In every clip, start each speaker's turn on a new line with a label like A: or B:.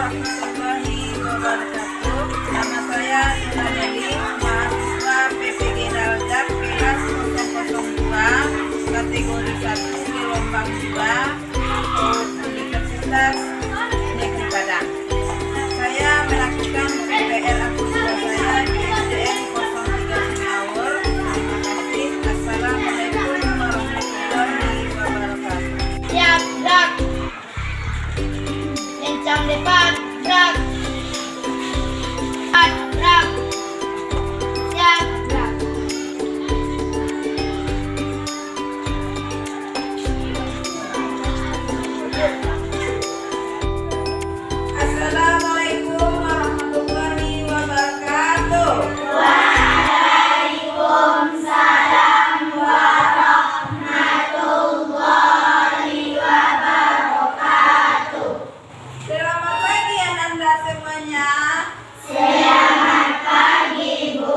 A: warahmatullahi wabarakatuh. Nama saya Nura Deli, mahasiswa PPG Daljab kelas 002, kategori 1 gelombang 2, Universitas Negeri Padang. Saya melakukan PPL akuntansi saya di SDN 03 Awur. Terima kasih. Assalamualaikum warahmatullahi wabarakatuh.
B: Siap, gerak. Kencang depan, gerak. Gerak. Siap, gerak.
A: Assalamualaikum warahmatullahi wabarakatuh.
B: Waalaikumsalam warahmatullahi wabarakatuh.
A: Selamat pagi Anda semuanya.
B: Selamat pagi, Bu.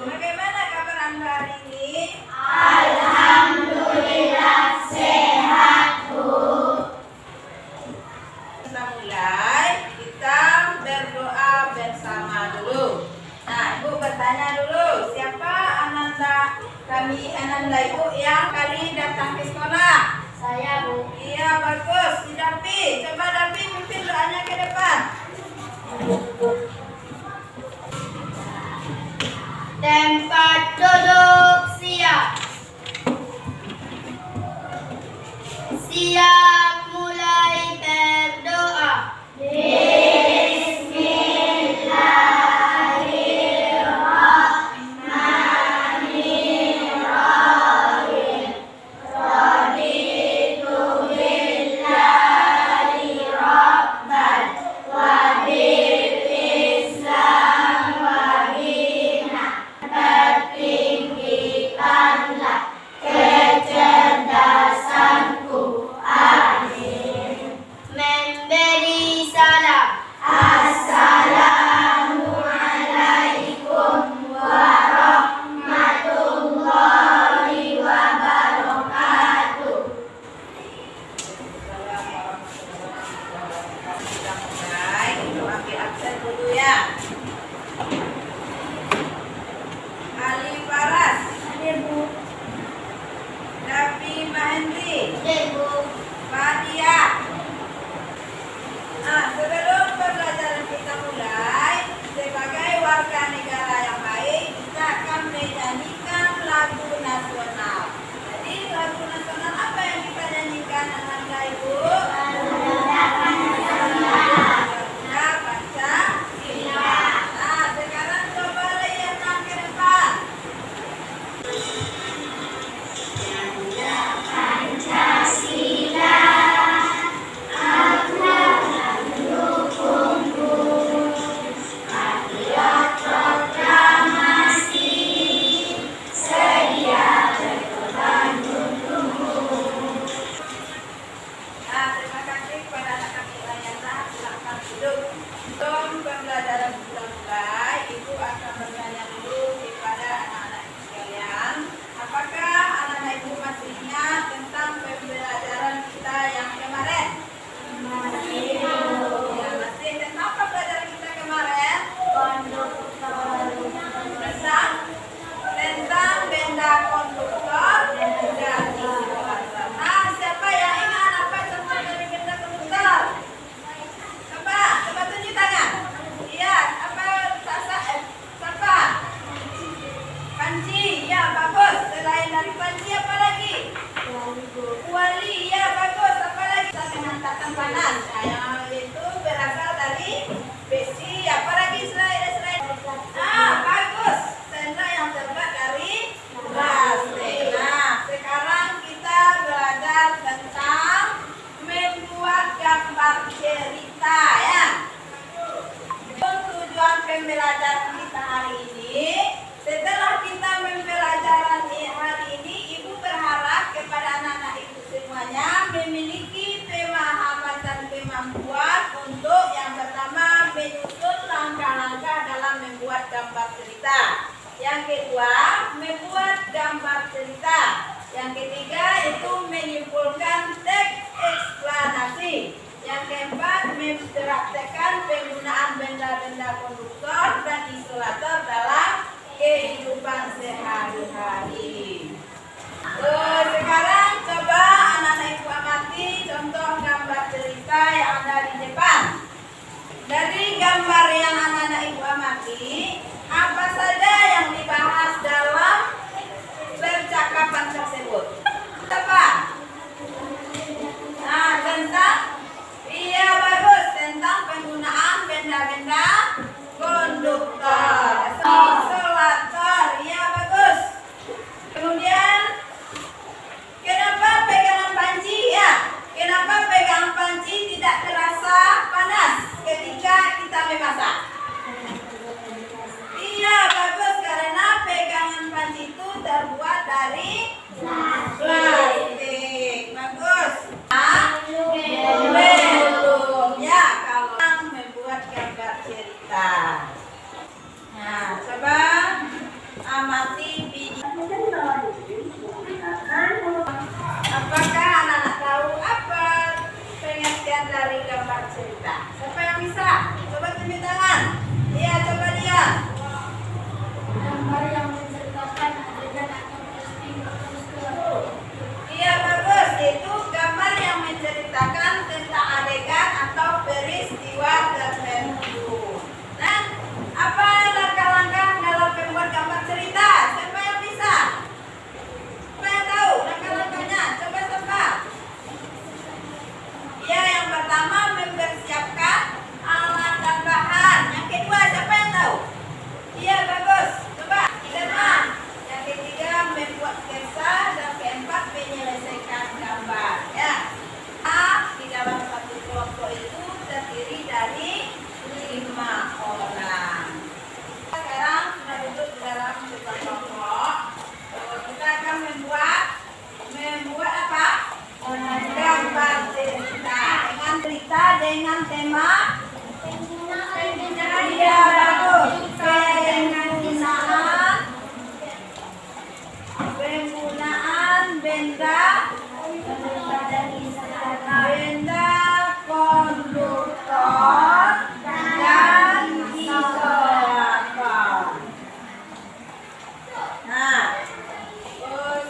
A: Bagaimana kabar Anda hari ini?
B: Alhamdulillah sehat, Bu.
A: Kita mulai, kita berdoa bersama dulu. Nah, Ibu bertanya dulu, siapa Ananda Ibu yang kali datang ke sekolah?
B: Saya, Bu.
A: Iya, bagus. Si Dapi, coba Dapi pimpin doanya ke depan.
B: Tempat duduk siap. Siap mulai berdoa. Bismillahirrahmanirrahim. Raditu billahi rabban wa bil Islam wa dina. Tertinggikanlah kecerdasanku. Amin. Memberi salam. Assalamualaikum warahmatullahi wabarakatuh.
A: Kita mulai, Ibu ambil absen dulu ya. Ali Faras,
B: Bu.
A: Dapi Mahendri,
B: Bu.
A: Fadia. Nah, sebelum pembelajaran kita mulai, sebagai warga negara yang baik, kita akan menyanyikan lagu nasional. Jadi lagu nasional apa yang kita nyanyikan anak-anak Ibu? Ya, baca sila. Nah, sekarang coba lihat ke depan.
B: Pancasila, aku mendukungmu. Patriot proklamasi, sedia berkorban untukmu.
A: Nah, terima kasih kepada anak-anak Ilayana. Silakan duduk. Sebelum pembelajaran kita mulai, Ibu akan bertanya dulu kepada anak-anak sekalian. Apakah anak-anak Ibu masih ingat tentang pembelajaran kita yang kemarin? Ya, masih. Tentang apa pelajaran kita kemarin? Tentang benda konduktor dan isi kekuatan. Nah, siapa yang ingat apa contoh dari benda konduktor? Coba tunjuk tangan. Iya, apa siapa? Panci, ya bagus. Selain dari panci apa lagi? Kuali, ya bagus. Apa lagi? Pengangkatan panas. Nah, yang itu berasal dari besi. Apa lagi selain? Ah, bagus. Tenda yang terbuat dari plastik. Nah, sekarang kita belajar tentang membuat gambar cerita ya. Tujuan pembelajaran kita hari ini, setelah kita mempelajari hari ini, Ibu berharap kepada anak-anak Ibu semuanya memiliki pemahaman dan kemampuan untuk yang pertama menyusun langkah-langkah dalam membuat gambar cerita. Yang kedua, membuat gambar cerita. Yang ketiga itu menyimpulkan teks eksplanasi. Yang keempat, mempraktekkan benda
B: dan instalator,
A: benda konduktor dan isolator. Nah,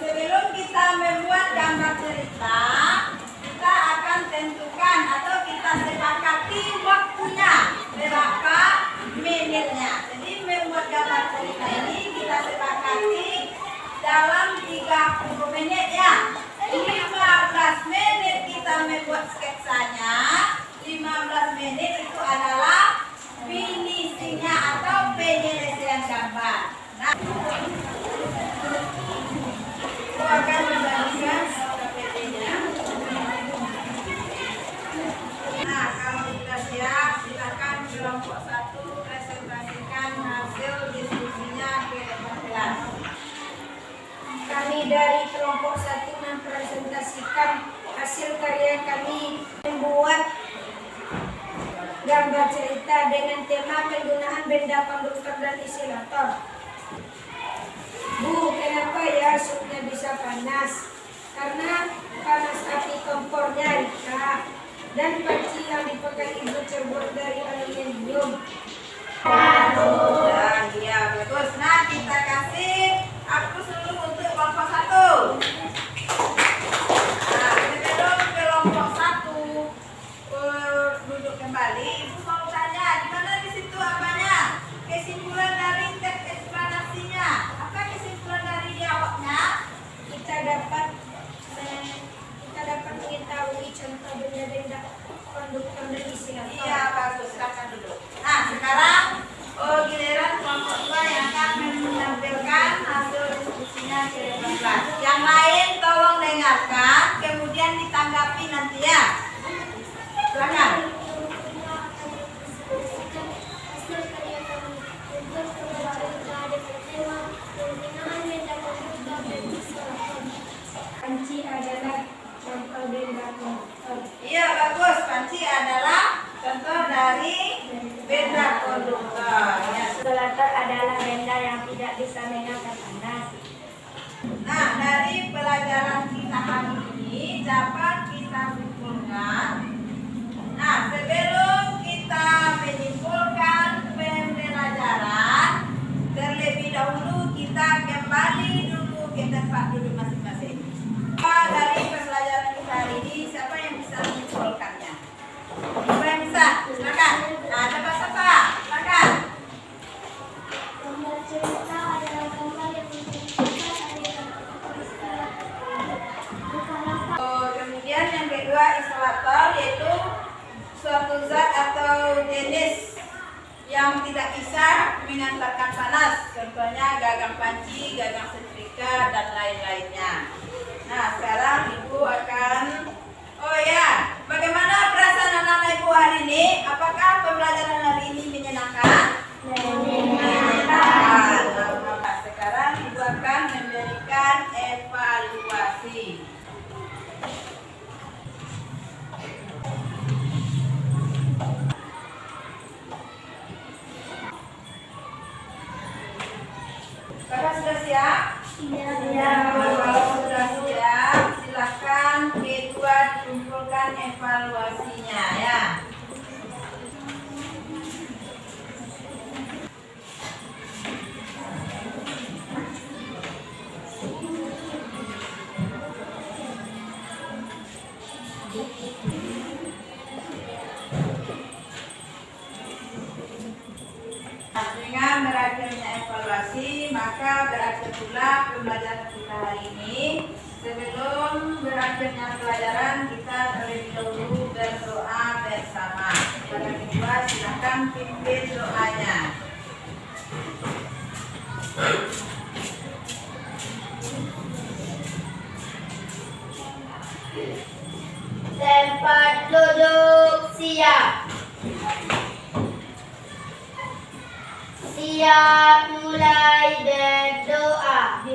A: sebelum kita membuat gambar cerita, kita akan tentukan atau kita sepakati waktunya berapa menitnya. Jadi membuat gambar cerita ini kita sepakati dalam 30 menit ya. 15 menit kita membuat sketsanya, 15 menit itu adalah finishingnya atau penyelesaian gambar. Nah, aku akan membagikan PPT-nya. Nah, kalau sudah siap, silakan kelompok 1 presentasikan hasil diskusinya ke kelas.
B: kami dari kelompok 1 mempresentasikan hasil karya kami membuat gambar cerita dengan tema penggunaan benda konduktor dan isolator. Bu, kenapa ya supnya bisa panas? Karena panas api kompornya, Rika. Dan panci yang dipakai ibu terbuat dari aluminium.
A: Dan ya bagus. Nah, kita kasih aku seluruh untuk kelompok 1. Nah, sebelum kelompok 1 duduk kembali, ibu mau tanya gimana di situ apanya? Kesimpulan dari teks eksplanasinya. Apa kesimpulan dari jawabnya?
B: Kita dapat mengetahui contoh benda-benda konduktor dan isolator.
A: Iya, bagus. Silakan duduk. Nah, sekarang giliran kelompok 2 yang akan menampilkan hasil diskusinya ke kelas. Yang lain tolong dengarkan, kemudian ditanggapi nanti ya. Silakan.
B: Hasil karya kami untuk gambar cerita dengan tema penggunaan benda konduktor dan isolator. Panci adalah contoh benda konduktor.
A: Iya, bagus. Panci adalah contoh dari benda konduktor. Ya.
B: Isolator adalah benda yang tidak bisa menyangkut panas.
A: Nah, dari pelajaran kita hari ini dapat kita simpulkan. Nah, sebelum kita menyimpulkan pembelajaran, terlebih dahulu kita kembali dulu ke tempat duduk masing-masing. Dari pembelajaran kita hari ini, siapa yang bisa menyimpulkannya? Siapa yang bisa? Silakan. Nah, siapa? Silakan.
B: Gambar cerita adalah gambar yang menunjukkan adanya
A: Kemudian yang kedua isolator, yaitu suatu zat atau jenis yang tidak bisa mengantarkan panas. Contohnya gagang panci, gagang setrika, dan lain-lainnya. Nah, sekarang ibu akan bagaimana perasaan anak-anak ibu hari ini? Apakah pembelajaran hari ini menyenangkan? Menyenangkan. Nah, sekarang ibu akan memberikan evaluasi. Kakak sudah siap?
B: Iya.
A: Kalau sudah siap, silakan kedua dikumpulkan evaluasinya ya. Dengan berakhirnya evaluasi, maka berakhir pula pembelajaran kita hari ini. Sebelum berakhirnya pelajaran, kita terlebih dahulu berdoa bersama. Pada kedua, silakan pimpin doanya.
B: Tempat duduk siap. Siap mulai berdoa.